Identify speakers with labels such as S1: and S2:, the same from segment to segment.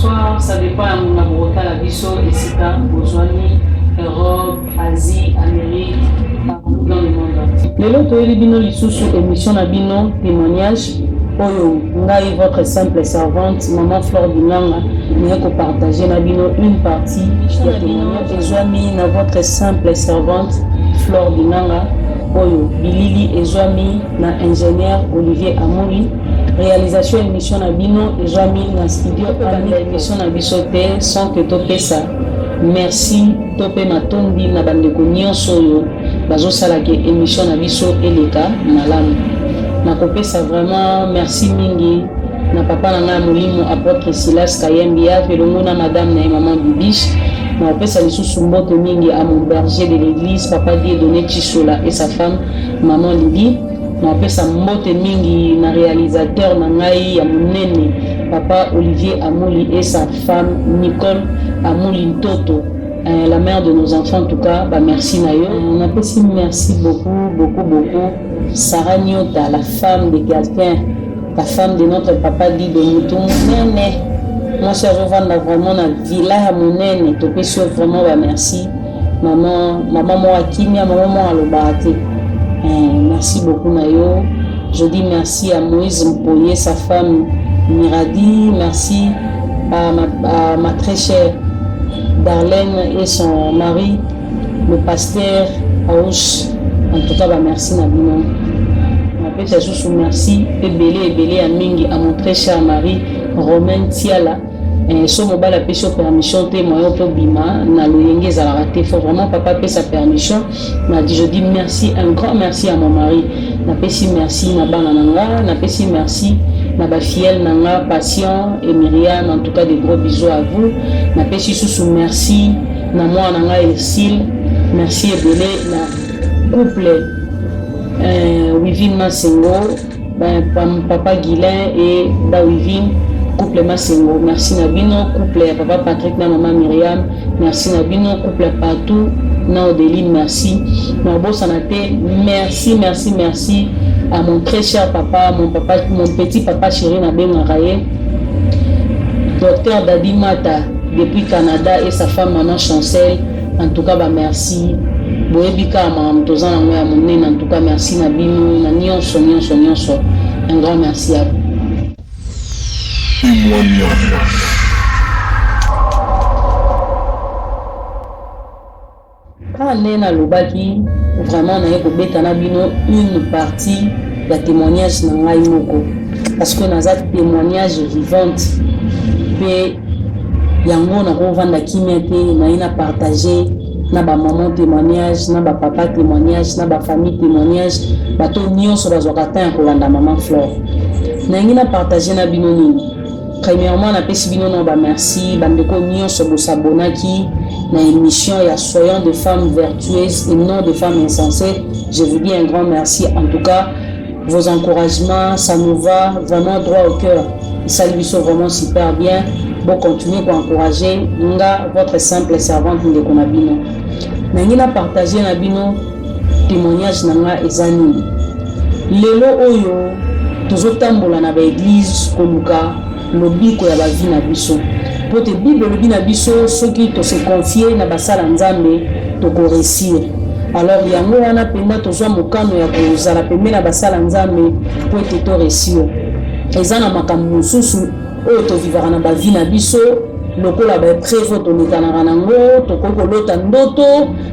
S1: bonsoir, ça dépend de la Borota, la Bisso, et c'est Bozwani, Europe, Asie, Amérique, partout dans le monde. Les lots de Libino Lissoussou, émission Nabino, témoignage. Oyo, ngai votre simple servante, maman Flore Binanga, nous avons partagé Nabino une partie de témoignage. Et Joami, votre simple servante, Flore Binanga, Oyo, Bilili et Joami, na ingénieur Olivier Amouri. Réalisation émission Nabino et Joami na studio Anne émission Nabisote sans que topé ça. Merci topé matondi na bandeko nyonso yo bazo salake émission Nabiso eleka malamu. Na kopesa vraiment merci mingi na papa na molimo apôtre Silas Kayembia felongo na madame na maman Bibiche. Na kopesa lisusu mbote mingi à mon berger de l'église papa Dieudonné Chisola et sa femme maman Lydie. Na pesa mbote mingi na réalisateur na ngai ya munene papa Olivier Amouli et sa femme Nicole Amouli Ntoto, la mère de nos enfants en tout cas. Bah merci na yo. On appelle merci beaucoup Sarah Nyota, la femme de Gaspin, la femme de notre papa dit de Moutou Nene. Moi je revends vraiment na villa ya munene to pesa vraiment bah merci maman moi Kimia maman moi Alobate. Merci beaucoup Nayo. Je dis merci à Moïse Mpoye, sa femme Miradi. Merci à ma très chère Darlène et son mari, le pasteur Aouch. En tout cas, merci Nabino. Merci et belé à Mingi, à mon très cher mari Romain Tiala. So mobile a pêché permission te moyen pour bima na loyenge za raté faut vraiment papa paie sa permission m'a dit je dis merci un grand merci à mon mari na pesi merci na bana nanga na pesi merci na ba fiel nanga Patient et Myriam en tout cas des gros bisous à vous na pesi sous merci na moi nanga Ercile merci et belé na couple Wivine Masengo papa Guilain et da Wivine couple Masengo, merci Nabino, couple papa Patrick na maman Myriam, merci Nabino, couple partout, na Odéline, merci. Norbo Sanate, merci à mon très cher papa, mon petit papa chéri Nabé Maraye, docteur Dadi Mata, depuis Canada et sa femme maman Chancel, en tout cas, bah merci. Boebika Mam Tozan en tout cas, merci Nabino, na nyonso, un grand merci à vous. Quand on a lobaki vraiment on a kobeta na bino une partie de témoignage na ngai moko parce que naza témoignage vivante pe yango na ko vanda kimia te na ina partager na ba maman témoignage na ba papa témoignage na ba famille témoignage bato nyonso bazwaka tan ko landa maman Flore na ngina partager na bino nini. Premièrement, na pesi bino na ba merci bandeko nyonso bo s'abonaki na émission ya soyons de femmes vertueuses et non de femmes insensées. Je vous dis un grand merci. En tout cas, vos encouragements, ça nous va vraiment droit au cœur. Ça lui sont vraiment super bien. Bon, continuez pour encourager nga votre simple servante de Konabino. Na ngina partager na bino témoignage na nga ezani. Lelo oyo tozotambola na ba église koluka lobiko ya bavi na biso pote bible lobi na biso soki to se confier na basala nzambe to ko réussir alors yango wana penda tozwa mokano ya kozala pembe na basala nzambe po ete to réussir eza na makambo mosusu oyo tovivaka na bavi na biso lokola baepreuve tolekanaka nango tokoki kolota ndoto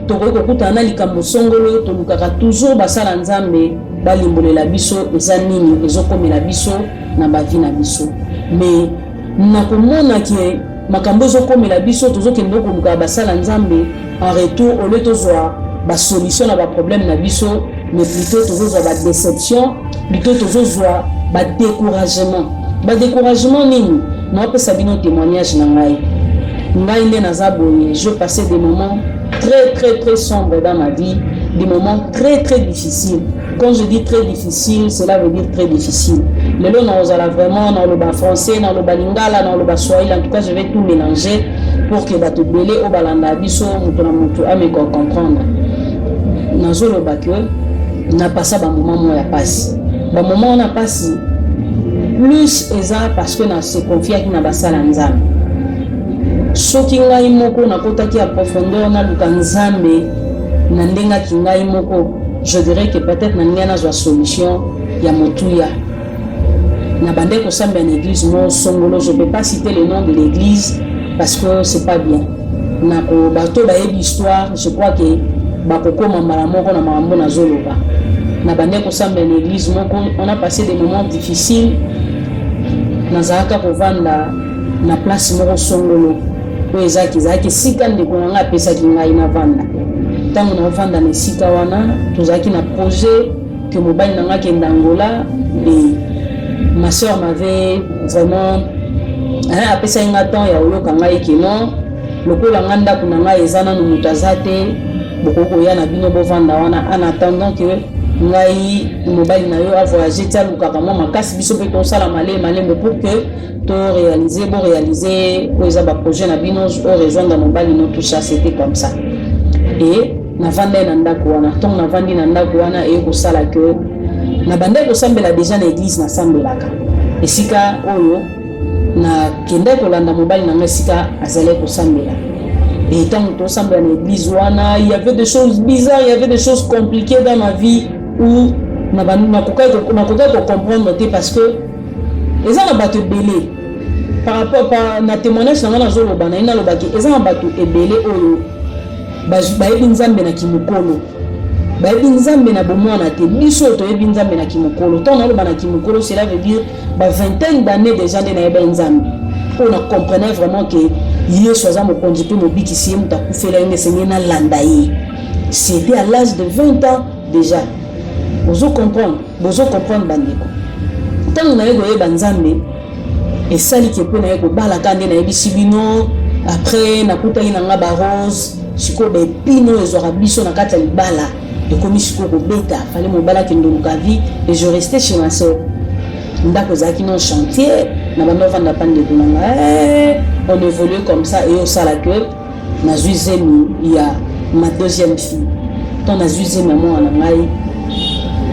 S1: tokoki kokutana na likambo songolo tolukaka toujours basala nzambe balimbolela biso eza nini ezokomela biso na bavi na biso. Mais nakomona ke makambo ezokomela biso tozokende koluka basala nzambe en retour au lieu tozwa ba solution na ba problème na biso mais plutôt tozozwa ba déception plutôt tozozwa ba découragement nini na pesa bino témoignage na ngai nde naza boye je passais des moments très sombres dans ma vie, des moments très difficiles. Quand je dis très difficile, cela veut dire très difficile. Le long, on a vraiment dans le bas français, dans le bas lingala, dans le bas swahili. En tout cas, je vais tout mélanger pour que tu belé au balanda biso, mutu à me comprendre. Dans le bas que n'a pas ça, un moment où on a passé. Un moment où on a passé. Plus exact parce que on se confie à qui n'a pas ça l'anzam. soki ngai moko nakotaki ya profondeur na luka nzambe na ndengaki ngai moko, je dirais que peut-être na ndenge nazwa solution ya motuya na bande kosambela na église mo songolo. Je peux pas citer le nom de l'église parce que c'est pas bien. Nako bato bayebi histoire, je crois que bakokoma mala moko na makambo na zoloba na bande kosambela na église moko. On a passé des moments difficiles. Nazalaka kovanda na place moko songolo oyo ezalaki sika ndeko na ngai apesaki ngai navanda. Ntango navanda na esika wana tozalaki na projet que mobali na ngai akende Angola. Ma soeur m'avait vraiment apesaki ngai temps ya oyoka ngai keno lokola ngai ndako na ngai eza nanu moto aza te, bokoki koya na bino bovanda wana en attendant que ngai mobali na yo avoyage ti alukaka mwa makasi biso mpe tosala malembe pour que réaliser oyo eza baprojet na bino o rejoindre mobali no. Tout ça c'était comme ça. Et navanda na ndako wana, ntongo navandi na ndako wana eye kosala ke na bande kosambela déjà na église nasambelaka esika oyo na kende kolanda mobali na ngai esika azali kosambela. Et ntango tosambela na église wana, il y avait des choses bizarres, il y avait des choses compliquées dans ma vie où nakokaki comprendre te parce que eza na bato ebele par rapport na témoignage na ngai nazoloba na ye nalobaki eza na bato ebele oyo bayebi nzambe na kimokolo, bayebi nzambe na bomwana te. Biso toyebi nzambe na kimokolo, ntango naloba na kimokolo cela veut dire vingtaine d'années déjà nde nayeba nzambe oyo na comprenait vraiment que yesu aza mokonzi mpe mobikisi ye moto akufela ye nde esengeli nalanda ye. C'était à l'âge de 20 ans déjà. Bozo comprendre bandeko. Ntango naye koyeba nzambe esali ke mpe naye kobalaka nde nayebisi bino. Après nakutaki na nga barose sikoyo baepine oyo ezwaka biso na kati ya libala ekomi sikoyo kobeta, fale mobala akende luka vie. Et je restais chez ma soeur, ndako ezalaki non chantier na bando ovanda pa ndeko na nga. On évolue comme ça et osala ke nazwi zemi ya ma deuxième fille. Ntango nazwi zemi ya mwana na ngai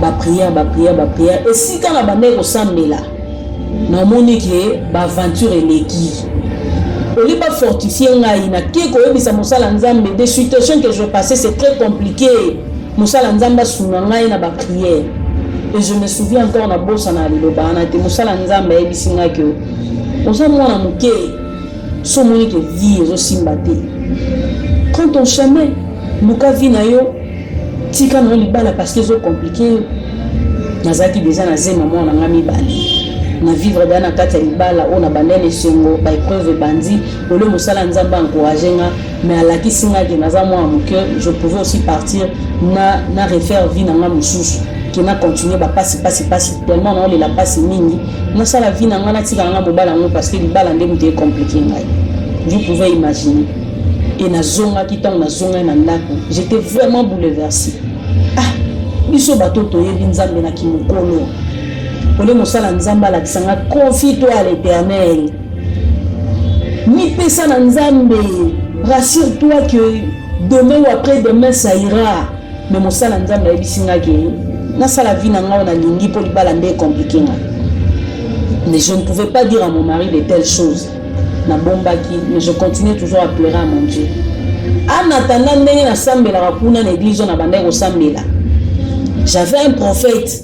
S1: baprière esika na bande kosambela namoni ke baaventure eleki oli bafortifie ngai nake koyebisa mosala nzambe. Des situations que je passais c'est très compliqué, mosala nzambe asunga ngai na baprière. Et je me souviens encore na bosa na liloba wana te mosala nzambe ayebisi ngai ke oza mwana moke so omoni ke vie ezosimba te, prends ton chemin, luka vie na yo, tika na yo libala parce que ezo compliqué. Nazalaki déjà na zema mwana nga mibale na vivre dans na kati ya libala oyo na bandene esengo baépreuve ebandi ole mosala nzambe encouragé nga. Mais alakisi nga ke naza mwana moke, je pouvais aussi partir na refaire vie na nga mosusu ke na continuer bapasi tellement naolela pasi mingi nasala vie na nga natika na nga mobala yango parce que libala nde moto ecompliqué ngai. Vous pouvez imaginer. Et nazongaki ntango nazongai na ndako j'étais vraiment bouleversé. Biso bato toyebi nzambe na kimokolo ole mosala nzambe alakisanga confie-toi à l'Éternel, mipesa na nzambe, rassure-toi que demain ou après demain ça ira. Mais mosala nzambe ayebisi nga ke nasala vie na nga na lingi mpo libala nde compliqué nga. Mais je ne pouvais pas dire à mon mari de telles choses na bombaki, mais je continuais toujours à pleurer à mon Dieu. En attendant ndenge nasambelaka kuna na église na bandai kosambela, j'avais un prophète.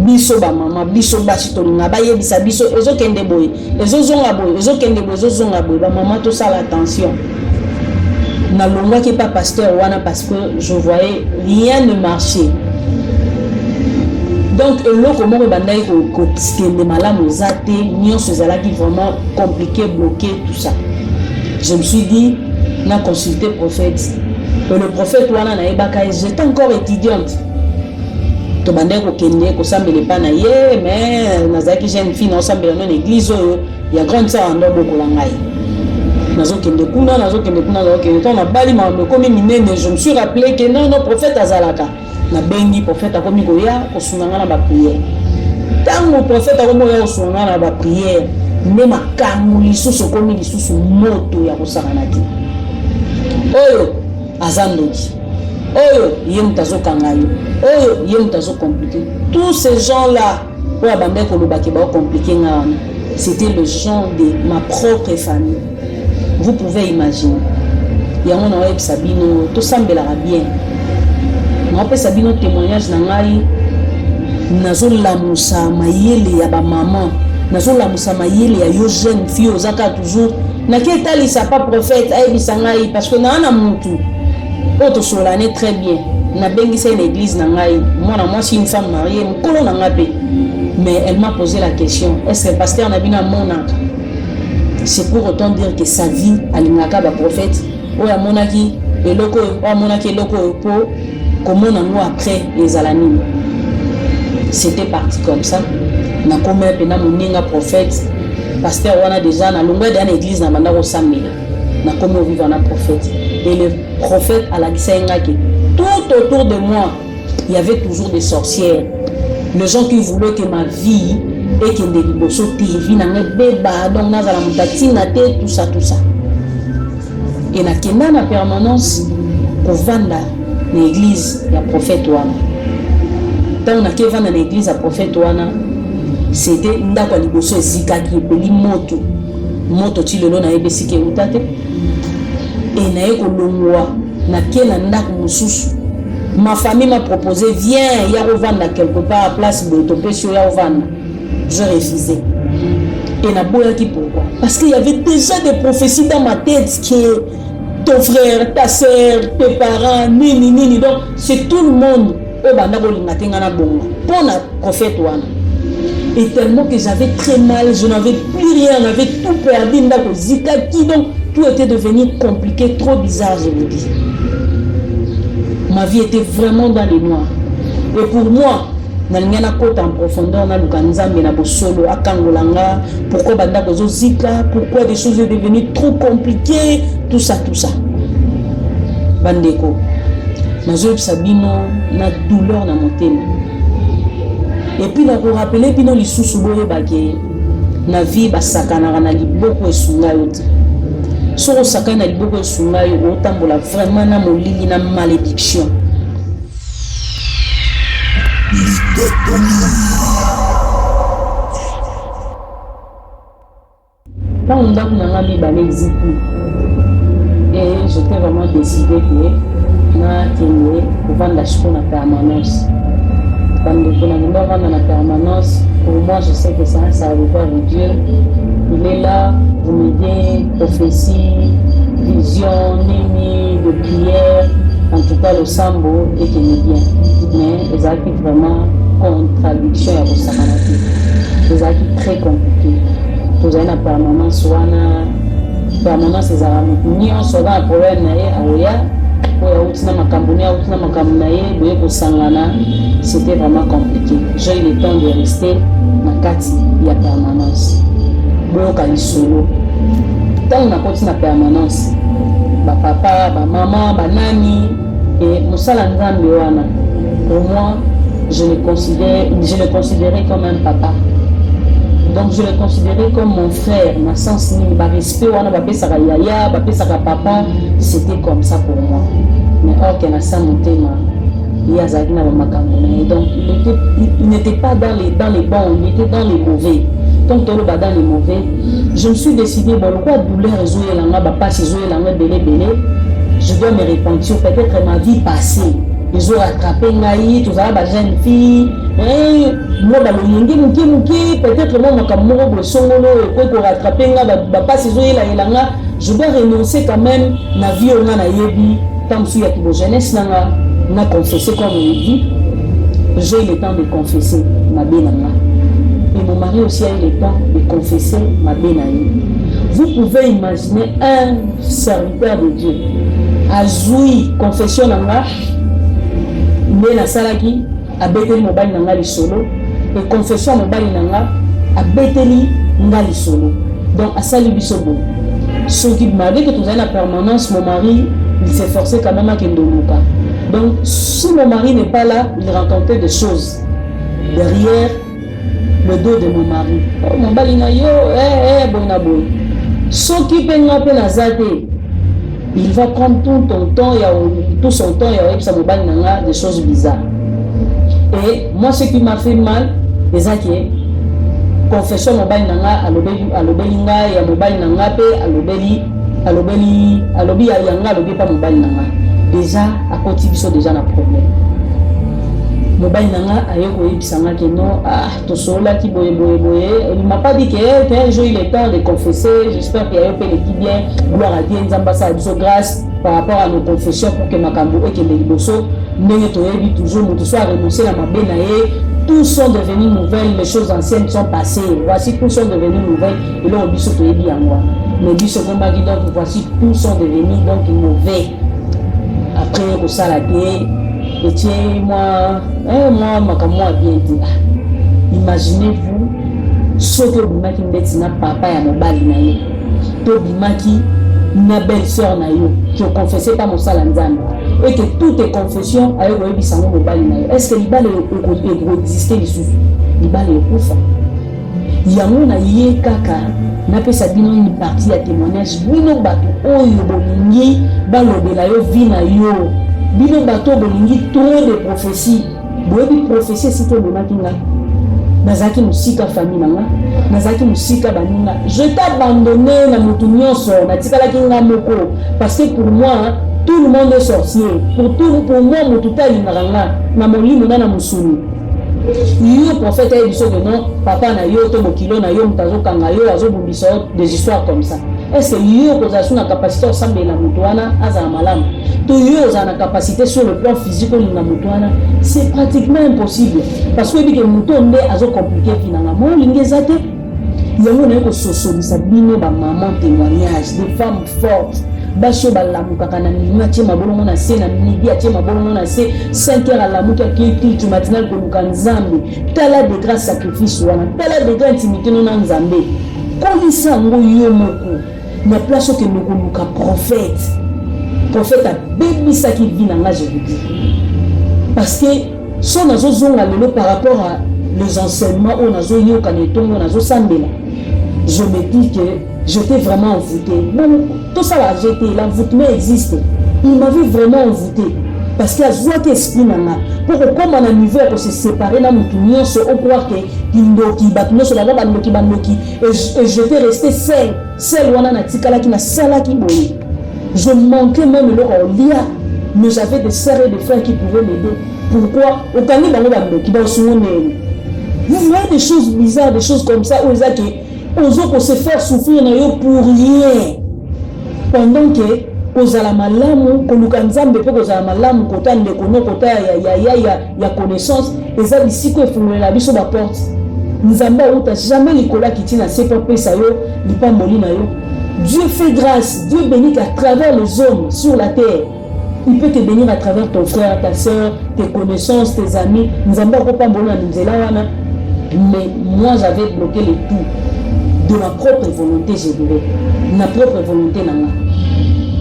S1: Biso ba mama biso basi tolinga bayebisa biso ezokende boye ezozonga boye ba mama to sala attention. Nalongaki pas pasteur wana parce que je voyais rien ne marcher. Donc eloko moko bandai ko skende malamu zate nyonso ezalaki vraiment compliqué, bloqué, tout ça. Je me suis dit na consulter prophète. Et le prophète wana na ebaka j'étais encore étudiante. To bande ko kende ko sambele pa na ye, mais nazaki jeune fille na sambela na église oyo ya grande sœur ando boko la ngai. Nazokende kuna to na bali ma me komi minene. Je me suis rappelé que non prophète azalaka na bengi prophète akomi ko ya ko sunanga na ba prière. Tango prophète akomi ya ko sunanga na ba prière, ne makamu lisusu komi lisusu moto ya ko sakana ti. Oyo azandoki. Oyo ye mutazo kangayo. Oyo ye mutazo compliqué. Tous ces gens-là, pour abandonner ko lobaki ba compliqué nga, c'était le genre de ma propre famille. Vous pouvez imaginer. Il y a un web Sabino, tout semble bien. On peut Sabino témoignage nangai. Nazo la musa mayele ya ba maman. Nazo la musa mayele ya yo jeune fille ozaka toujours. Na ketali sa pas prophète ay bisangai parce que na mutu. Auto solane très bien. Na bengi c'est une église nangai. Moi je suis une femme mariée, mkolo na ngabe. Mais elle m'a posé la question, est-ce que le pasteur n'a bina monaka? C'est pour autant dire que sa vie alingaka ba prophète. Oya monaki eloko, oya monaki eloko po comment on après les alanines. C'était parti comme ça. Na comme pena moninga prophète. Pasteur wana déjà na longueur de l'église na banda ko samela. Na comme vivre na prophète. Et le prophète à la que tout autour de moi, il y avait toujours des sorcières. Les gens qui voulaient que ma vie et que des liboso TV na beba donc na la mutatina tout ça. Et na kenda na permanence pour vendre l'église ya prophète wana. Tant na ke vendre l'église ya prophète wana, c'était ndako liboso zika ki peli moto ti lelo na ebesi ke utate. Et na eko longwa na kena ndako mususu. Ma famille m'a proposé, viens, il y a revendre quelque part à place de Topesio, il y a revendre. Je refusais. Et na boya qui pourquoi? Parce qu'il y avait déjà des prophéties dans ma tête que ton frère, ta soeur, tes parents, nini. Donc, c'est tout le monde. Pour la prophète. Et tellement que j'avais très mal, je n'avais plus rien, j'avais tout perdu. Donc, tout était devenu compliqué, trop bizarre, je vous dis. Ma vie était vraiment dans les noirs. Et pour moi, dans le côté en profondeur, dans le Kanzambe, dans le solo, à Kangolanga, pourquoi Banda Zika, pourquoi des choses sont devenues trop compliquées, tout ça. Bandeko, Nazob Sabino, na douleur dans mon thème. Et puis, on rappelé, puis, les sous-soubourés, na vie, sakana, na beaucoup de sungayote. Soro sakana liboko sungai otambola vraiment na molili na malédiction. Quand on a mis balé et j'étais vraiment décidé que na tenir pour vendre la chou na permanence. Quand on a vendre la permanence, pour moi je sais que ça va avec Dieu. Il est là pour m'aider, prophétie, vision, nini, de prière, en tout cas le sambo et qu'il est bien. Mais les actes vraiment contradiction à vos samanati. Les actes très compliqués. Vous avez la permanence, les arabes, ni on se va à problème naïe, c'était vraiment compliqué. J'ai eu le temps de rester dans la permanence. Solo. Tant on a continué la permanence, papa, maman, nani et Moussala Nzambe wana. Pour moi, je le considérais comme un papa. Donc je le considérais comme mon frère, ma sens ni ba respect wana ba pesa ka yaya, ba pesa ka papa, c'était comme ça pour moi. Mais or que na sa motema, il y a Zagina Makambo. Donc il n'était pas dans les bons, il était dans les mauvais. Donc, dans les mauvais, je me suis décidé, bon, pourquoi douleur résoudre la pas résoudre la belé, je dois me repentir, peut-être ma vie passée. Ils ont rattrapé Naï, tout ça, ma jeune fille, moi, peut-être moi, je songolo, pour rattraper pas résoudre la je dois renoncer quand même à la vie, on a yebi, tant que je suis jeunesse, on a confessé comme on dit, j'ai eu le temps de confesser ma bénanga. Et mon mari aussi a eu le temps de confesser ma bénaïe. Vous pouvez imaginer un serviteur de Dieu. Azoui, confession nanga, Nena Salaki, a beteli mobile nanga li solo, et confession mobile nanga, a beteli nanga li solo. Donc, à sali bisobo. Ce qui m'a dit que tout la permanence, mon mari, il s'est forcé quand même à Kendoluka. Donc, si mon mari n'est pas là, il rencontrait des choses derrière le dos de mon mari. Oh, mon balina yo, bonaboy. Ce qui peut nous il va prendre tout ton temps, tout son temps, il y a des choses bizarres. Et moi, ce qui m'a fait mal, c'est que confession mon balina, à l'obélinga, et à mon balina, à l'obéli, alobi yanga alobi pas mobali nanga déjà à côté biso déjà na problème mobali nanga ayo koyebisanga que non tosolaki boye il m'a pas dit qu'un jour il est temps de confesser. J'espère qu'il y a eu qui bien gloire à Dieu nzamba sa biso grâce par rapport à nos confessions pour que makambo et que les liboso ndenge toyebi toujours nous soit renoncer à mabe na ye. Tous sont devenus nouvelles, les choses anciennes sont passées. Voici, tous sont devenus nouvelles. Et là, on dit ce que dit en moi. Mais dit ce qu'on m'a dit, donc voici, tous sont devenus donc mauvais. Après, au saladier, et tiens, moi, moi, bien dit. Imaginez-vous, ce que vous m'avez dit, papa et mon bali na yo. To bimaki, na belle-sœur na yo, qui ont confessé par mon salanzan. Et que toutes les confessions aient eu sango mobali na yo. Est-ce que l'ibale existait les l'ibale est kufa? Yango na ye kaka na pesa bino une partie à témoignage bino bato oyo bolingi balobela yo vi na yo bino bato bolingi trop de prophéties boyebi prophétie si to lomaki nga nazaki musika famille nanga nazaki musika baninga je t'ai abandonné na mutu nyonso natikalaki nga moko parce que pour moi tout le monde est sorcier. Pour moi, mon tout est na molimo na musuni. Yo prophète a dit que non, papa na yo to bokilo na yo mutazo kanga yo azo bumbisa des histoires comme ça. Est-ce que yo ko na capacité ensemble na mutuana azana malamu? To yo za na capacité sur le plan physique na mutuana, c'est pratiquement impossible parce que que mutonde azo compliqué finanga mo lingezate. Yango na ko sosolisa bino ba maman témoignage des femmes fortes. Basho balamukaka na minima tie mabolongo na se na midi tie mabolongo na se 5 heures à la muka qui tu matinal koluka nzambe tala de grâce sacrifice wana tala de grâce intimité na nzambe kolisa ngo yo moko na place que nous koluka prophète a bébisa qui vit na je vous dis parce que son nazo zonga lelo par rapport à les enseignements on nazo yoka netongo nazo sambela je me dis que j'étais vraiment envoûté. Bon, tout ça là, l'envoûtement existe. Il m'avait vraiment envoûté. Parce qu'il y a joie d'esprit nana. Pour que comme on a niveau pour se séparer dans notre union, on croit que Kindoki, Batno, sur la Bandoki, Bandoki. Et j'étais resté seul, on a un tikala qui n'a sala qui boye. Je manquais même le lia, mais j'avais des sœurs et des frères qui pouvaient m'aider. Pourquoi? Au Kani Bandoki, vous voyez des choses bizarres, des choses comme ça, où ils ont aux autres se faire souffrir pour rien pendant que aux alamalamu koluka nzambe pe aux alamalamu kota ndekono kota ya connaissance eza bisiko efungolela biso ba porte nzambe uta jamais likola kitina c'est pas pesa yo lipa molina yo. Dieu fait grâce, Dieu bénit à travers les hommes sur la terre. Il peut te bénir à travers ton frère, ta soeur, tes connaissances, tes amis. Nzambe ko pa mbona nzela wana. Mais moi j'avais bloqué le tout. De ma propre volonté, je dirais. Ma propre volonté, nana.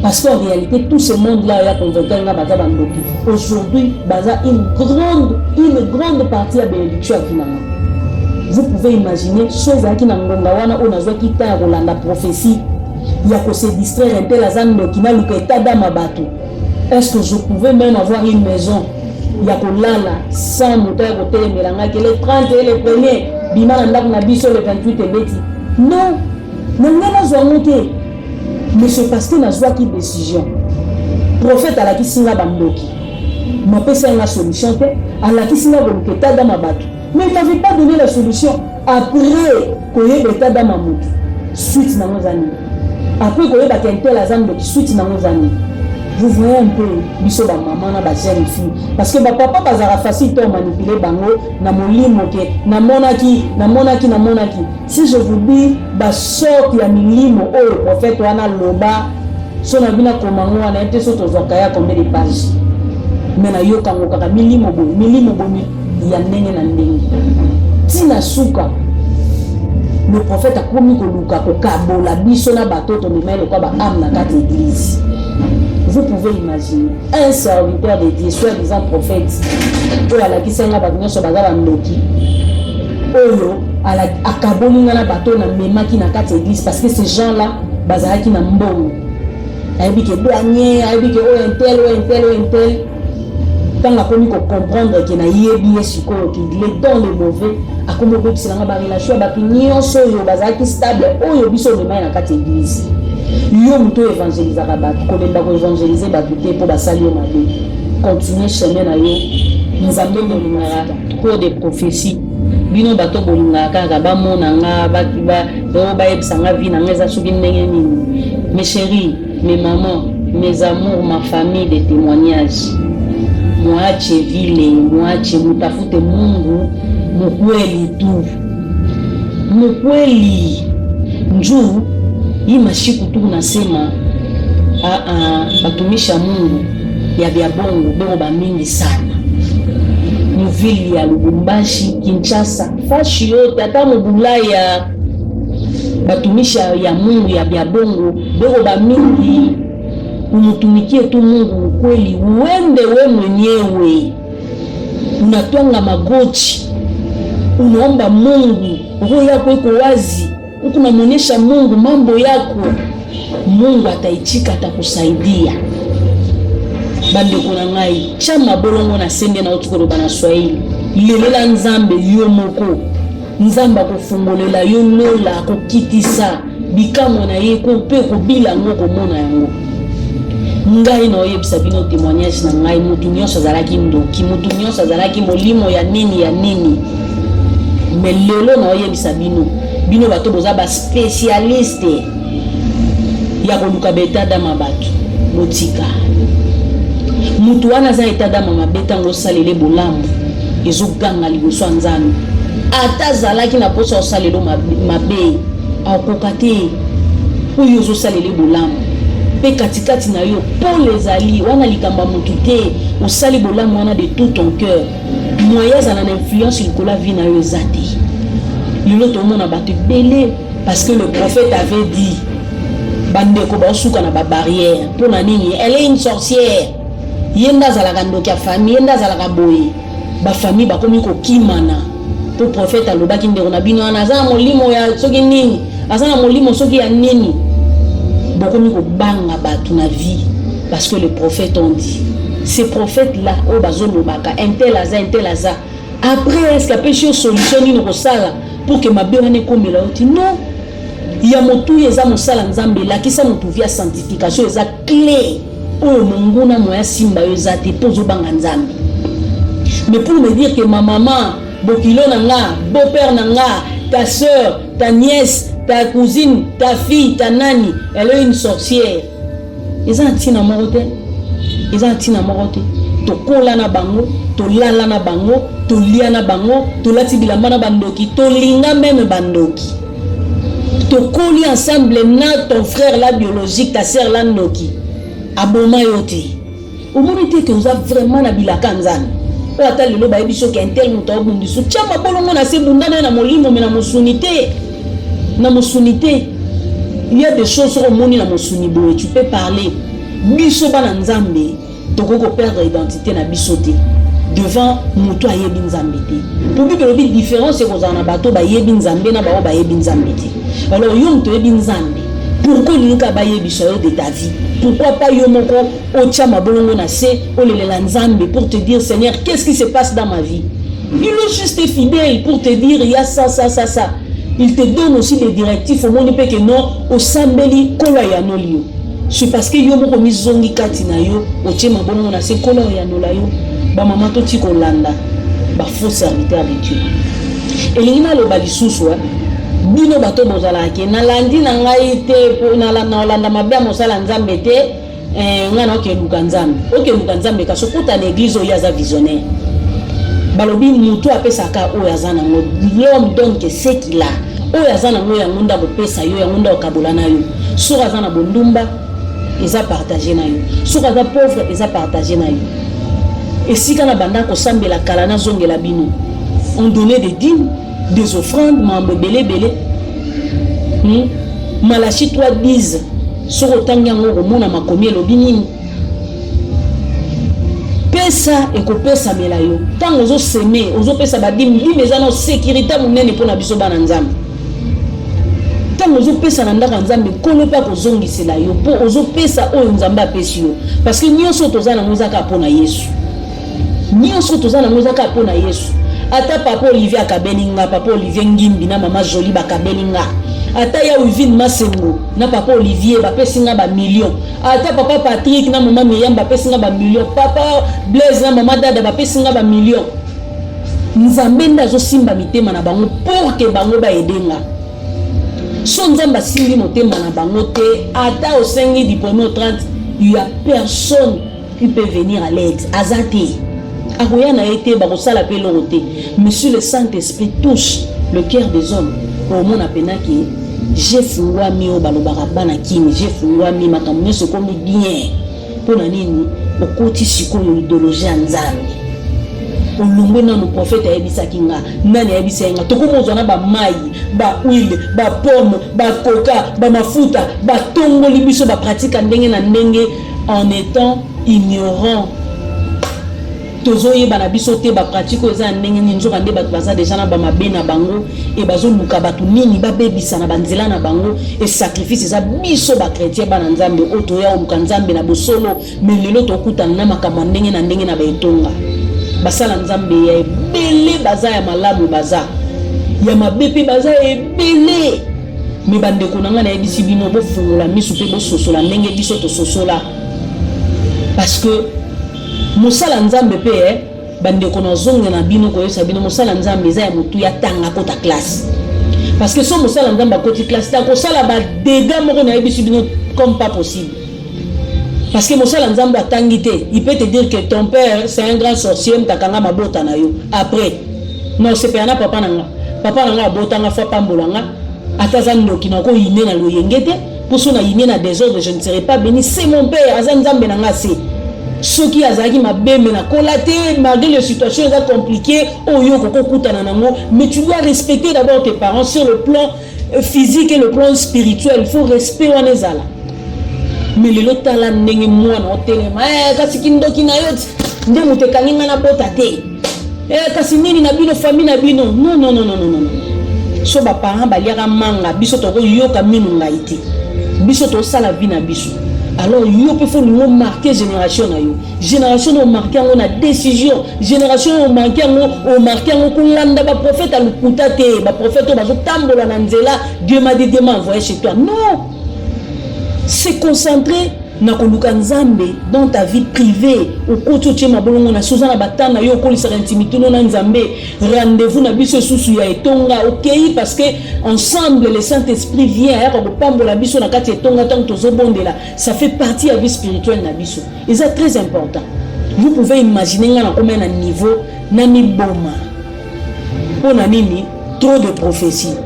S1: Parce qu'en réalité, tout ce monde-là, il y a convaincu Baza Bandoki. Aujourd'hui, Baza, une grande partie à bénédiction à Kinama. Vous pouvez imaginer, chose à Kinangongawana, on a joué qui t'a la prophétie. Il y a que se distraire un peu la zone de Kina, est-ce que je pouvais même avoir une maison? Il y a que là, sans moteur, hôtel, Mélanga, que les 30 et les premiers, Bima, Nabiso, le 28 et Betty. Non, mais c'est parce que nous avons une décision. Prophète à la Kissinga Bandoki. Ma personne a la solution. À la Kissinga Bandoki, dans ma batte. Mais il n'avait pas donné la solution. Après, qu'il y ait l'état dans ma moute. Suite dans nos années. Après, qu'il y ait un tel azam de suite dans nos années. Vous voyez un peu, biso ba maman na ba jeune fille parce que ba papa bazara facile to manipuler bango na molimo ke na monaki. Si je vous dis ba sort ya milimo o prophète wana loba so na bina komango wana ete so to zakaya combien de pages mais na yoka ngokaka milimo bo ya ndenge na ndenge tina suka le prophète a promis ko luka ko kabola biso na batoto memelo kwa ba âme na kati église. Vous pouvez imaginer un serviteur de Dieu, soi-disant prophète, ou à la Kisanga Bagno Sobaga Ndoki, Oyo, à la Akabolina na bateau na Memaki na quatre églises, parce que ces gens-là, Bazaraki na Mbongo. Aïbi que douanier, aïbi que un tel. Quand on a connu comprendre qu'il y a yebi esiko, qu'il est dans le mauvais, à comment on peut se la relation, Bapignon, Soyo, Bazaraki stable, Oyo, Biso de Maï na quatre églises. yo muto évangéliser bato kolemba ko évangéliser bato te po basali yo mabe continuer chemin na yo nzambe bolingaka pour des prophéties bino bato bolingaka kaka bamona nga bayebisa nga vie na nga eza soki ndenge nini. Mes chéris, mes mamans, mes amours, ma famille de témoignages, mwache vile, mwache mutafute Mungu mukweli tu, mukweli njuu hii mashiku tu nasema batumisha Mungu ya bya bongo beko ba mingi sana muvili ya Lubumbashi, Kinshasa, fashi yote hata mubulaya batumisha ya Mungu ya bya bongo beko ba mingi. Umutumikie tu Mungu kweli, uende we mwenyewe unatwanga magoti unaomba Mungu, roho yako iko wazi, unamuonesha Mungu mambo yako, Mungu ataichika, atakusaidia. Bande kuna ngai chama bolongo na sende na utukoro bana Swahili lelela nzambe yo moko, nzamba kufungolela yo nola kokitisa bikamwa na ye ko pe ko bila ngoko mona yango. Ngai na oyebisa bino témoignage na ngai mutu nyonso azalaki ndoki, mutu nyonso azalaki molimo ya nini mais lelo na oyebisa bino bato boza ba spécialiste ya koluka beta da mabato motika mutu wana za eta da mabeta ngo salele bolamu ezoganga liboso nzambe ata zalaki na posa osalelo mabe akokate oyo zo salele bolamu pe katikati na yo Paul ezali wana likamba mutu te osali bolamu wana de tout ton cœur moyens ana influence likola vie na yo ezate lilo to mona batu belé parce que le prophète avait dit bandeko ba suka na ba barrière pour na nini elle est une sorcière yenda zalaka ndoki ya famille yenda zalaka boye ba famille ba komi ko kimana pour prophète alobaki ndeko na bino ana za molimo ya soki nini azana molimo soki ya nini bokomi ko banga batu na vie parce que les prophètes ont dit ces prophètes là o bazolobaka intel aza après est-ce que péché solution ni ko sala pour que mabé ne komela oti non ya motu yeza mosala nzambe la kisa motu via sanctification eza clé o monguna moya simba yo zate pozo banga nzambe. Mais pour me dire que ma maman bokilo nanga beau-père nanga ta sœur ta nièce ta cousine ta fille ta nani elle est une sorcière eza ntina morote to kola na bango to lala na bango to lia na bango to lati bilamba na bandoki to linga même bandoki to koli ensemble na ton frère la biologique ta sœur la noki aboma yote omonite que vous avez vraiment na bilaka nzana o ata lelo ba ebiso ke intel muto obundisu chama bolongo na se bundana na molimo mais na mosunité il y a des choses au monde na mosunibo tu peux parler biso bana nzambe tokoko perdre identité na bisoté devant muto ayebi nzambe te pour bible bi différence ko za na bato ba yebi nzambe na ba yebi nzambe te. Alors yo muto yebi nzambe pourquoi linka ba yebi so de ta vie, pourquoi pas yo moko o chama bolongo na se o lelela nzambe pour te dire Seigneur qu'est-ce qui se passe dans ma vie. Il est juste fidèle pour te dire il y a ça. Il te donne aussi des directives au monde que non au sambeli kola ya nolio. C'est parce que yo moko mizongi kati na yo o chema bolongo na se kola ya nolayo ba mama to ti kolanda ba faux serviteur de Dieu. Elingina lo balisusu bino bato bozala ke na landi na ngai te po na landa mabe mosala nzambe te ngana okeluka nzambe kaso kuta na église oyo aza visionnaire balobi mutu apesaka oyo aza nango l'homme donne que ce qu'il a oyo aza nango yango nda kopesa yo yango nda okabola na yo soki aza na bondumba eza partage na yo soki aza pauvre eza partage na yo esika na banda kosambela kala na zongela bino on donnait des dîmes des offrandes mambo belé Malachi 3:10 soko tangi yango komona makomi elobi nini pesa ekopesa mela yo tango ozo seme ozo pesa badimi eza na sécurité monene pona biso bana nzambe tango ozo pesa na ndaka nzambe kolo pa kozongisela yo po ozo pesa oyo nzambe apesi yo parce que nyonso tozana ngozaka pona Yesu ata papa Olivier akabelinga, papa Olivier Ngimbi na mama Jolie bakabelinga, ata ya Wivine Masengo na papa Olivier bapesinga ba million, ata papa Patrick na mama Myriam bapesinga ba million, papa Blaise na mama Dada bapesinga ba million. Nzambe ndazo simba mitema na bango pour que bango ba edenga. So nzamba simbi motema na bango te, ata au 5 du 1er au 30, il y a personne qui peut venir à l'aide. Azate. Akoya na été bakosala pe loroté. Monsieur le Saint-Esprit touche le cœur des hommes. Au monde apenaki, j'ai fungwa mi o balobaka bana kini, j'ai fungwa mi makamune so komi bien. Pona nini okoti sikoyo idéologie nzambe. Olungwe na no prophète ayebisaki nga, nani ayebisa nga tokomozana ba mai, ba huile, ba pomme, ba coca, ba mafuta, ba tongo libiso ba pratique ndenge na ndenge en étant ignorant. Tozoye bana biso te ba pratique oza ndenge ni nzoka nde bato baza déjà na ba mabe na bango et bazo luka bato nini ba bebisa na banzela na bango et sacrifice za biso ba chrétien bana nzambe oto ya oluka nzambe na bosolo mais lelo tokutana na makambo ndenge na ba etonga basala nzambe ya ebele baza ya malamu baza ya mabepe baza ebele mais bandeko nanga na yebisi bino bo fungola misu pe bo sosola ndenge biso to sosola parce que Mosala nzambe pe bandeko na zonga na bino ko yesa bino mosala nzambe za ya mutu ya tanga kota classe parce que so mosala nzambe koti classe ta ko sala ba dégâts moko na yebisi bino comme pas possible parce que mosala nzambe atangi te il peut te dire que ton père c'est un grand sorcier mtakanga mabota na yo après non c'est pas na papa nanga botanga fa pambolanga ataza ndoki na ko yine na loyengete pour so na yine na désordre je ne serai pas béni c'est mon père azan nzambe nanga c'est ceux qui azaki mabeme na kolaté malgré les situations compliquées oyo koko kutana nango mais tu dois respecter d'abord tes parents sur le plan physique et le plan spirituel. Il faut respect wana ezala mais lelo tala ndenge mwana otelema kasi kindoki na yo nde mutekanginga na bota te kasi nini na bino famille na bino non so ba parents baliaka manga biso toko yoka minu ngai te biso to sala vie na biso. Alors, il faut nous marquer génération. Génération nous marquer en décision. Génération nous marquer en kulanda ba prophète à l'ukutate, ba prophète ba tambola nanzela, Dieu m'a dit Dieu m'a envoyé chez toi. Non. C'est concentré na koluka nzambe dans ta vie privée. Au koto tchema bolongo na suzana batana yo ko lisara intimité no nzambe. Rendez-vous na biso susu ya etonga OK parce que ensemble le Saint-Esprit vient ya ko pambola biso na kati etonga tant tozo bondela. Ça fait partie de la vie spirituelle na biso. Et c'est très important. Vous pouvez imaginer nga na combien de niveau na mi boma. Pona nini trop de prophéties.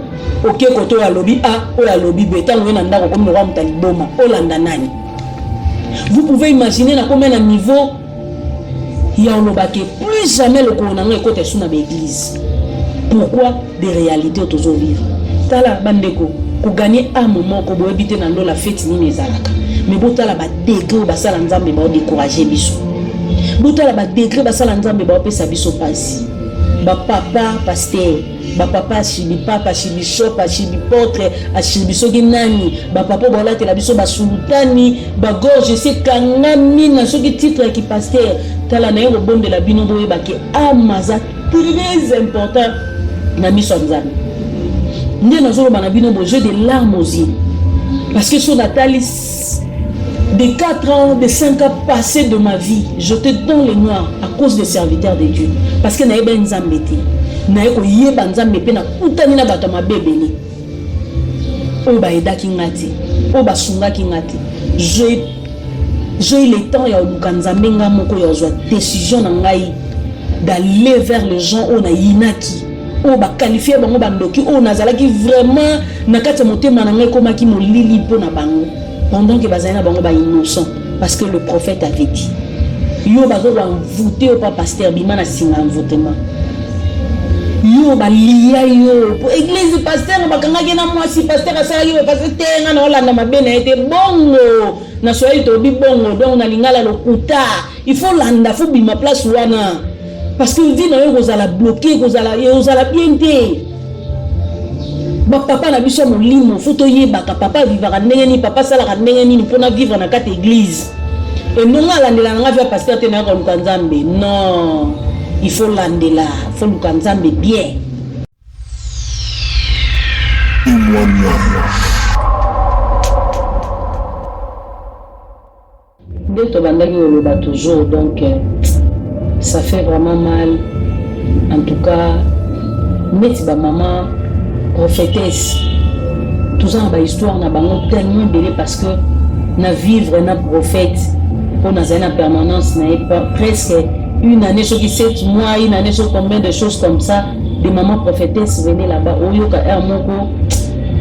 S1: OK koto ya lobby A o ya lobby B tango na ndako comme roi mutali boma olanda nani. Vous pouvez imaginer na combien de niveau il y a plus jamais le coronament est côté sous l'église. Pourquoi des réalités autour vivre. Tala bandeko pour gagner un moment ko boy bité dans la fête ni nezalaka. Mais botala ba degré ba sala nzambe ba décourager biso. Botala ba degré ba sala nzambe ba pesa biso pasi. Ba papa pasteur, ba papa chibi papa chibi shop chibi portre chibi soki nani, ba papa bola te la biso ba sultani, ba gorge c'est kangami na soki titre qui pasteur. Tala na yo bonde la bino boye ba ke amaza très important na miso nzambe. Ndé na zolo bana bino bo jeu de larmes aux yeux. Parce que sur Nathalie des 4 ans, des 5 ans passés de ma vie, j'étais dans les noirs à cause des serviteurs de Dieu. Parce que naïba nzambete, naïko yeba nzambepe na kutani na bato ma bébé. Oba eda kingati, oba sunga kingati. J'ai eu le temps ya oluka nzambenga moko ya ozwa décision na ngai d'aller vers les gens on a yinaki. Oba qualifié bango bandoki on azalaki vraiment na kati motema na ngai komaki molili po na bango. Pendant que bazana bango ba innocent parce que le prophète avait dit yo bazo ba voter au pas pasteur bimana singa votement yo ba liya yo église pasteur bakanga ke na mwasi pasteur asala yo parce que tenga na olanda mabena ete bongo na soyi to bi bongo donc na lingala lokuta il faut landa faut bima place wana parce que dit na yo kozala bloqué kozala bien té. Papa na biso molimo foto yebaka papa vivra ndenge ni papa sala ndenge ni pona vivre na kati église et non alandela nga via pasteur te na ko nzambe non
S2: il faut l'andela, il faut luka nzambe bien. Dès que bandaki oloba toujours, donc ça fait vraiment mal. En tout cas, net ba maman prophétesse. Tout ça en histoire na bango tellement belé parce que na vivre na prophète pour na zana permanence na presque une année sur 7 mois, une année sur combien de choses comme ça, des mamans prophétesses venaient là-bas. Oyoka hermoko,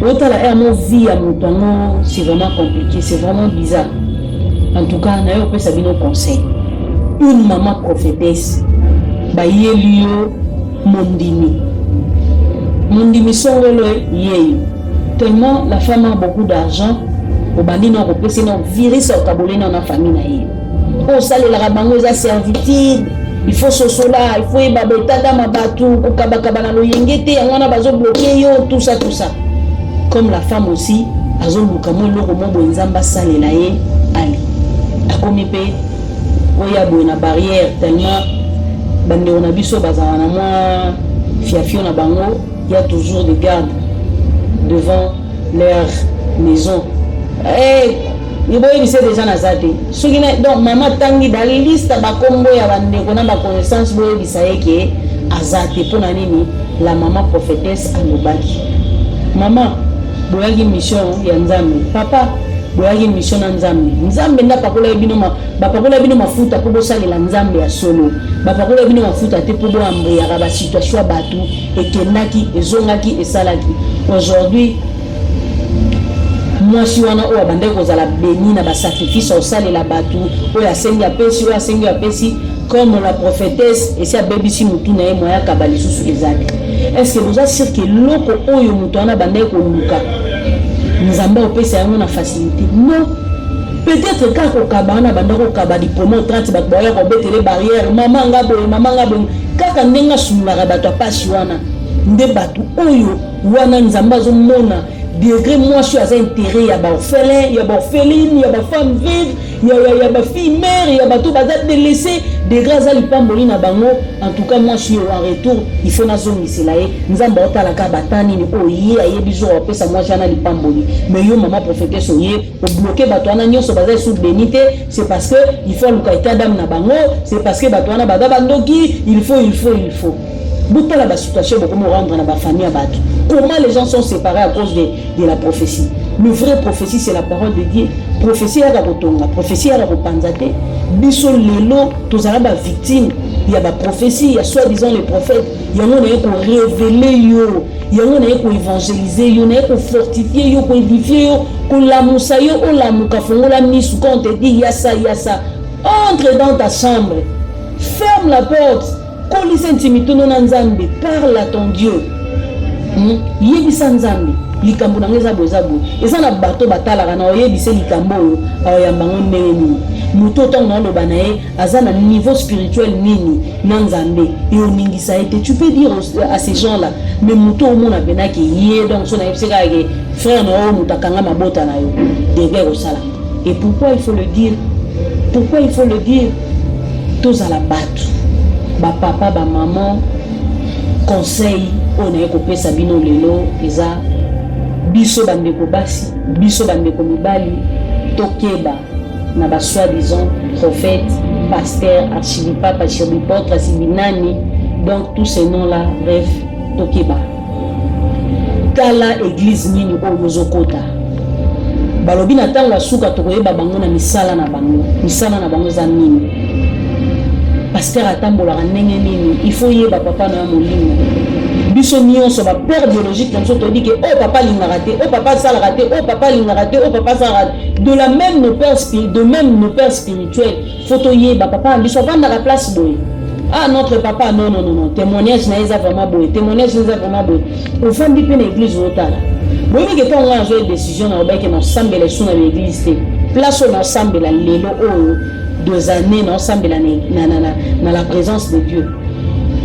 S2: autant la hermo vie à Moutongo, c'est vraiment compliqué, c'est vraiment bizarre. En tout cas, na yo peut sabino conseil. Une maman prophétesse, ba yelio mondimi. Mondimi songolo yeyo. Tellement la femme a beaucoup d'argent, au bandi non représenté non virus au cabolé dans la famille na yeyo. Oh ça les rabango za servitude. Il faut ce cela, il faut babeta da mabatu, ko kabaka na lo yengete, ngana bazo bloquer yo tout ça. Comme la femme aussi, azo lukamo loko mo nzamba salela ye ali. Akomi pe oya boina barrière tellement bande on a biso bazana moi fiafio na bango, il y a toujours des gardes devant leur maison. Il boye bise déjà nazate. Donc maman tangi dans liste ba kombo ya bande ko na ba connaissance boye bisaye ke azate pour nini la maman prophétesse alobaki. Maman boyagi mission ya nzambe. Papa boyagi mission na nzambe. Nzambe nda pakola bino bapakola bino mafuta po bosalela nzambe ya solo. Bapakola bino mafuta te po bo ambre ya ba situation batu ekendaki ezongaki esalaki. Aujourd'hui moi si wana o abande ko zala béni na ba sacrifice au sale la batu o ya sengi ya pesi comme la prophétesse et ça baby si mutu na mo ya kabali susu ezaki. Est-ce que vous êtes sûr que loko oyo mutu na bande ko luka nzamba o pesa yango na facilité? Non. Peut-être quand ko kabana bande ko kabadi pomo 30 ba boya ko betele barrière mama ngabo kaka ndenga sumala bato pasi wana nde batu oyo wana nzamba zo mona degré moi je suis à intérêt, il y a des orphelins, il y a des orphelines, il y a des femmes vives, il y a des filles mères, il y a des tout bazar délaissés, des grâces à l'ipamboli na bango. En tout cas moi je suis en retour, il faut na zone ici là, nous avons bota la kabatani ni oye aye biso opé ça moi jana l'ipamboli. Mais yo maman prophétesse oye, au bloquer bato na nyo so bazar sous bénité, c'est parce que il faut le kaita dame na bango, c'est parce que bato na bada bandoki, il faut. Beaucoup la situation beaucoup me rendre dans la famille à battre. Comment les gens sont séparés à cause de la prophétie? Le vrai prophétie c'est la parole de Dieu. Prophétie à la rotonga, prophétie à la repanzate. Biso lelo, tous les victimes. Il y a la prophétie, il y a soi-disant les prophètes. Il y a un qui révéler yo, il y a un qui évangéliser yo, il y a un qui fortifier yo, qui édifier yo, qui l'amoussa yo, ou l'amouka fongo la mise quand on te dit il y a ça. Entre dans ta chambre, ferme la porte. Parle à ton Dieu. Yebisa nzambe likambo nangeza bozabo eza na bato batala na oyebise likambo oyambango ndeni muto tongo ndo banae azana niveau spirituel nini na nzambe et oningisa été tu peux dire à ces gens là mais muto omona benaki yé donc son ayebiseka ke frère no mutakanga mabota na yo dégâts au sala. Et pourquoi il faut le dire tous à la batte ba papa ba maman conseil on a écopé sabino lelo eza biso bandeko basi biso bandeko mibali tokeba na ba soi-disant prophète pasteur archivipapa archivipotre asibinani donc tous ces noms là bref tokeba tala église nini oyo zokota balobi na tango asuka tokoyeba bango na misala na bango za nini. Pasteur atambola ndenge nini il faut yeba papa na molimo biso nyonso ba père biologique comme ça te dit que oh papa linga raté oh papa ça la raté oh papa linga raté oh papa ça raté de même nos pères spirituels faut to yeba papa biso vanda la place boy ah notre papa non témoignage na eza vraiment boy au fond du peine église otala boy que quand on a joué décision na obaki na sambela suna l'église place na sambela lelo oh 2 années ensemble dans la présence de Dieu.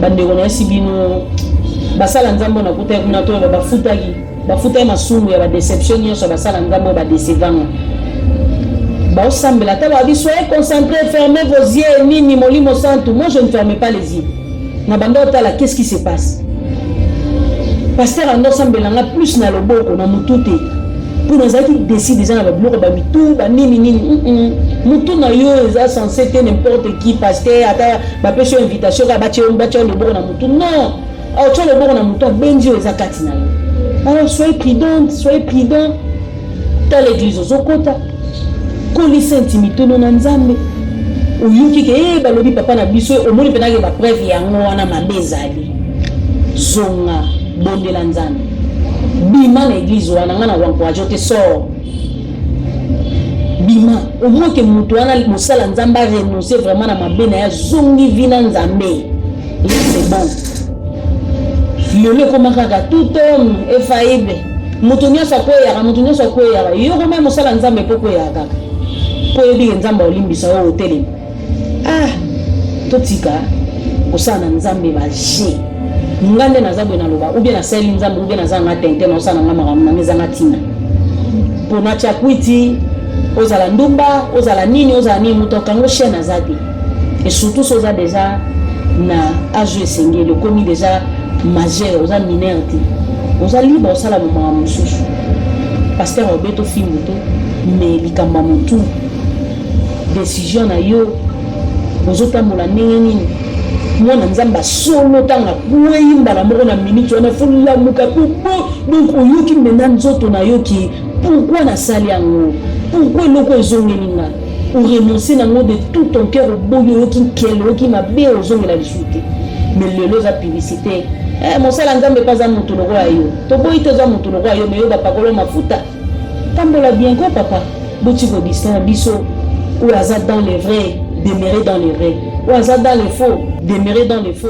S2: Bande on sibino basala nzambo na kuta kuna to bafuta masumu ya ba déception nyonso basala nzambo ba décevant. Ba ensemble la table a dit soyez concentrés, fermez vos yeux nini molimo santo. Moi je ne ferme pas les yeux. na bando tala qu'est-ce qui se passe. Pasteur ando sambelanga plus na loboko na mutute pour nous qui décide déjà na bloko ba mitu ba nini mutu na yo eza censé être n'importe qui pasteur ata ba pêche invitation ka ba tche loboko na mutu non au tche loboko na mutu benji eza kati na yo. Alors soyez prudent dans l'église ozokota kolisa intimité no na nzambe oyuki ke balobi papa na biso omoni penake ba preuve yango wana mabe ezali zonga bondela nzambe bima na église wana nga na wankouraje te sort bima au moins que mutu wana mosala nzambe a renoncer vraiment na mabe na ya zongi vina nzambe et c'est bon lelo komakaka tout homme est faillible mutu nyonso akweyaka yoko me mosala nzambe mpo kweyaka kaka po oyebike nzambe olimbisa oyo otelemi totika kosala na nzambe baje nga nde naza boye naloba ou bien nasali nzambe ou bien naza nga tente na osala nga makambo nanga ezanga ntina mpo natya kwiti ozala ndumba ozala nini mutu okango chaine aza te et surtout so oza déjà na age esengeli okomi déjà majeur oza mineur te oza libre osala makambo mosusu pasteur obeto filme te mais likambo ya motu décision na yo ozotambola ndenge nini mwana nzambe solo tanga kuyimba na moko na minute wana fulamuka popo donc oyoki mena nzoto na yoki pourquoi nasali yango pourquoi eloko ezongeli nga orenoncer nango de tout ton cœur oboyi oyoki nkele oyoki mabe ozongela lisusu te mais lelo eza publicité mosala nzambe mpe aza moto lokola yo toboyi te eza moto lokola yo me yo bapakolo mafuta tambola bien ko papa boti kodistina biso oyo aza dans les vrais demeurer dans les vrais ou aza dans les faux demeurer dans les faux.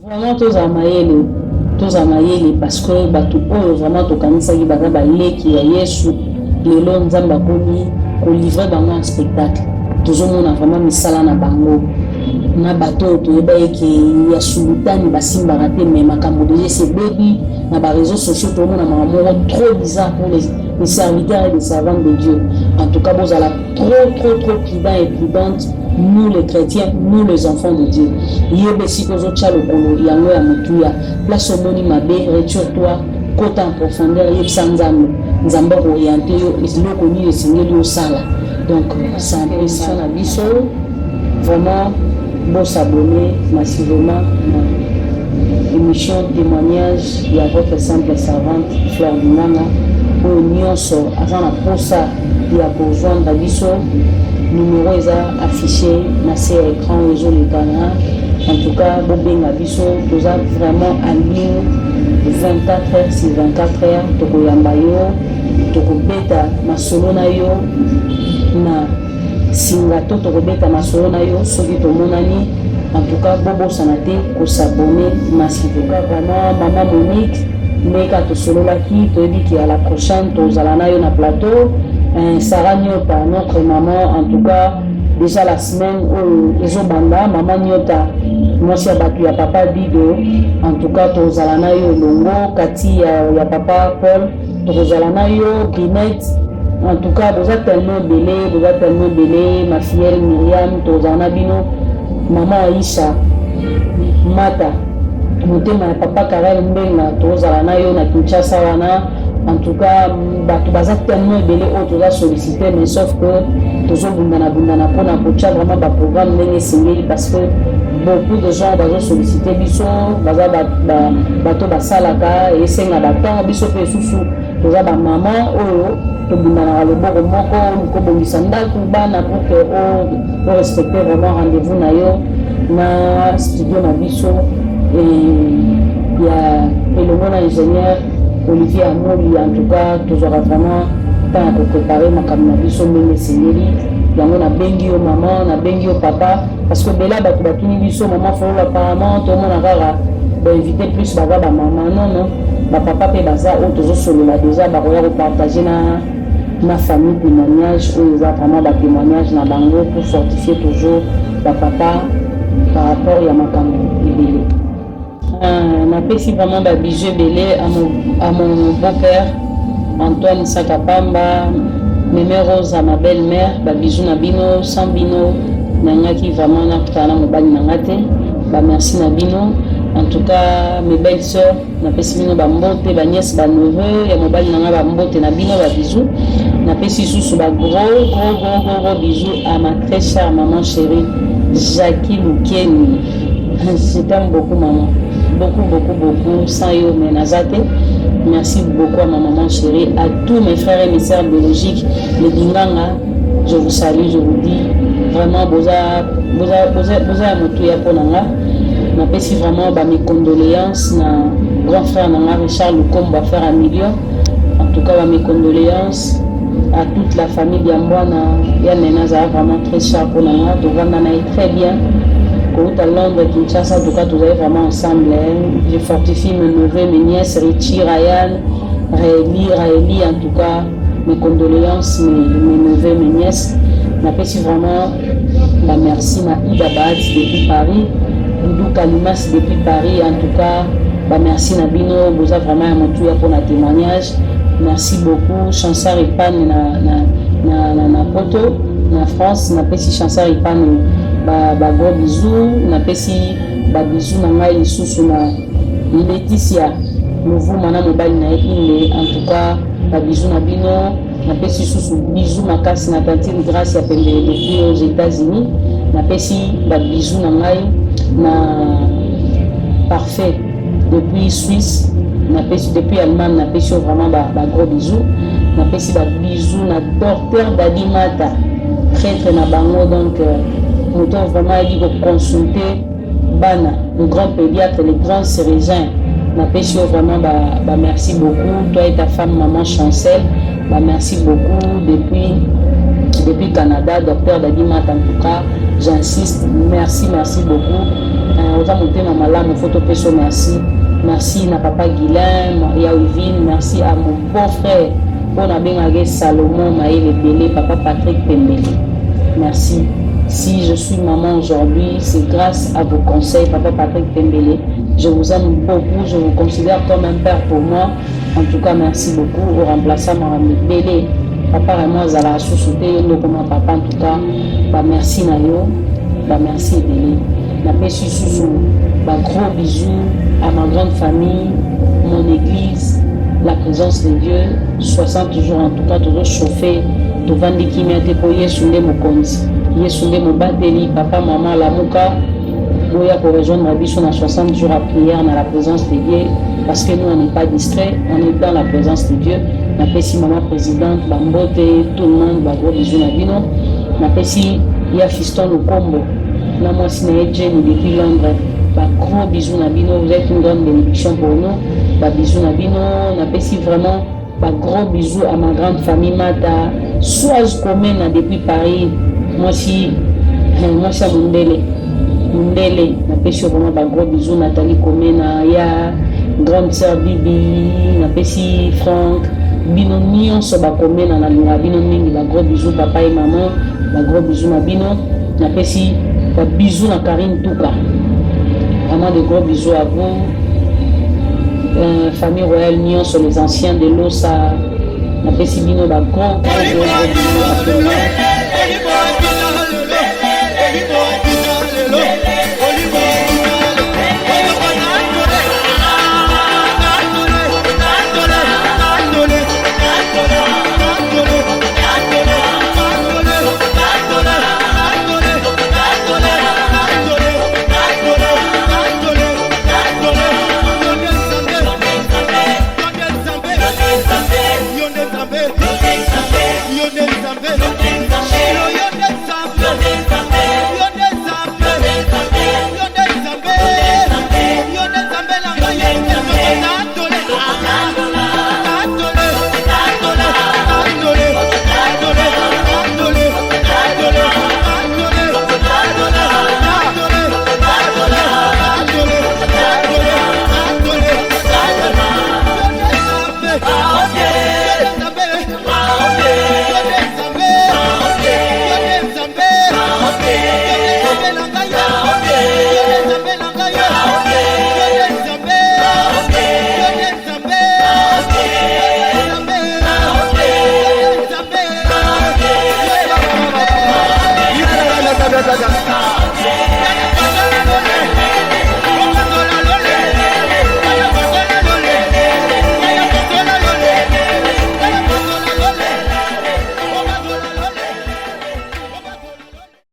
S2: Vraiment toza mayele parce que bato oyo vraiment tokanisaki baza baleki ya Yesu lelo nzambe akomi kolivre bango en spectacle tozomona vraiment misala na bango na bato oyo toyeba eke ya sulutani basimbaka te me makambo deja esebebi na baréseaux sociaux tomona makambo moko trop bizarre pour les serviteurs et les servantes de Dieu. En tout cas bozala trop prudent et prudente nous les chrétiens, nous les enfants de Dieu. Yebesi kozotya lokolo yango ya motuya place omoni mabe retire-toi kota en profondeur yebisa nzambe orienté yo eloko nini esengeli osala. Donc c'est un peu ça na biso vraiment bon s'abonner massivement à l'émission témoignage de votre simple servante Fleur Binanga oyo nyonso aza na posa ya kozwanda biso numéro eza affiché na se ya écran ezolekana. En tout cas bobenga biso toza vraiment en ligne 24 heures sur 24 heures tokoyamba yo tokobeta masolo na yo na singa to tokobeta masolo na yo soki tomonani. En tout cas bobosana te kosabone massivement. Vraiment maman Monique meka tosololaki toyebiki à la prochaine tozala na yo na plateau. Sarah Nyota notre maman en tout cas déjà la semaine oyo ezobanda maman Nyota mwasi ya bato ya papa Dido en tout cas tozala na yo longo kati ya papa Paul tozala na yo Ginette. En tout cas boza tellement belé ma fille Myriam tozala na bino maman Aisha Mata motema ya papa Karel Mbenga tozala na yo na Kinshasa wana. En tout cas bato baza tellement belé oyo toza sollicité mais sauf que tozobundana mpona kotya vraiment baprogramme ndenge esengeli parce que beaucoup de gens bazo sollicité biso baza bato basalaka esenga batango biso mpe esusu toza bamama oyo tobundanaka loboko moko kobongisa ndako bana pour que orespecte vraiment rendez-vous na yo na studio na biso ya elongo na ingénieur Olivier Amoli. En tout cas tozwaka vraiment temps ya koprépare makambo na biso ndenge esengeli yango nabengi yo mama nabengi yo papa parce que bela bato batuni biso mama folola apparemment tomona kaka bainvité plus baza bamama non bapapa mpe baza oyo tozosolola déjà bakoya kopartage na famille témoignage oyo eza vraiment batémoignage na bango pour fortifier toujours bapapa par rapport ya makambo ebele. Napesi vraiment babijou ebele à mon beau-père Antoine Sakapamba, Mémé Rose à ma belle-mère, bisous na bino, sans bino, nangaki vraiment na kutana mobali nangate, merci na bino. En tout cas, mes belles sœurs, na pesi bino ba mbote, ba nièce, ba neveu, ya mobali nanga ba mbote na bino ba bisous. Na pesi sous ba gros bisous à ma très chère maman chérie, Jackie Loukeni. Je t'aime beaucoup maman, beaucoup, sans yo menazate. Merci beaucoup à ma maman chérie, à tous mes frères et mes sœurs biologiques, les Binganga, je vous salue, je vous dis vraiment, boza motouya ponanga. Je m'appelle vraiment mes condoléances na grand frère nanga Richard Lukomba frère à million. En tout cas, mes condoléances à toute la famille d'Yambouana. Yanena ça vraiment très cher pour nanga. Tout va très bien. Quand à Londres, Kinshasa, en tout cas, tout est vraiment ensemble. Je fortifie mes neveux, mes nièces, Richie, Ryan, Raeli, en tout cas, mes condoléances, mes neveux, mes nièces. Je m'appelle vraiment, merci, ma Ida Bad depuis Paris, Doudou Kalimas depuis Paris, en tout cas, merci Nabino, vous avez vraiment un motu pour le témoignage. Merci beaucoup, Chansar Ipan na Poto, na France, na pesi Chansar Ipan gros bisous, na pesi bisous na ngai lisusu na Laetitia, nouveau mana mobile na ile, en tout cas, bisous na bino. Na pesi sous bisous makasi na tantine grâce à pembe depuis aux États-Unis. Na pesi bisous na ngai na parfait depuis Suisse. Na pesi depuis Allemagne. Na pesi vraiment gros bisous. Na pesi bisous na docteur Dadimata prêtre na bango donc nous vraiment dit de consulter Bana le grand pédiatre le grand chirurgien. Na pesi vraiment merci beaucoup toi et ta femme maman Chancel. Merci beaucoup depuis Canada, docteur Dadima, en tout cas, j'insiste, merci beaucoup. Aux amoureux, maman là, mon photo peso, merci. Merci à papa Guilain, Yaouvine, merci à mon beau-frère, on a bien Salomon, Maël Bélé, papa Patrick Pembele. Merci. Si je suis maman aujourd'hui, c'est grâce à vos conseils, papa Patrick Pembele. Je vous aime beaucoup, je vous considère comme un père pour moi. En tout cas, merci beaucoup au remplaçant Marami Bélé. Papa et moi, Zala Soussouté, papa en tout cas, merci Nayo, merci Bélé. La paix sous gros bisous à ma grande famille, mon église, la présence de Dieu, 60 jours en tout cas, toujours chauffé, devant des qui m'ont déployé sur les mokonzi. Yesundé mon bateli, papa, maman, la mouka. Pour rejoindre ma biche, on a 60 jours à prière dans la présence de Dieu parce que nous on n'est pas distrait, on est dans la présence de Dieu. On appelle si maman présidente, Bambote, tout le monde, gros bisous na bino. On appelle si il y a fiston au combo. Là moi si na Jenny depuis Londres, gros bisous na bino, vous êtes une grande bénédiction pour nous. Bisous na bino, on appelle si vraiment gros bisous à ma grande famille Mata, Soaz Commune depuis Paris. Moi si à Mundele, na pesi vraiment gros bisous Nathalie Komena, ya grande sœur Bibi, na pesi Franck, bino nyonso Komena na linga bino mingi gros bisous papa et maman, gros bisous na bino, na pesi bisous na Karine Touka. Vraiment de gros bisous à vous. Famille royale nyonso les anciens de l'Ossa, na pesi bino gros bisous à tout le monde.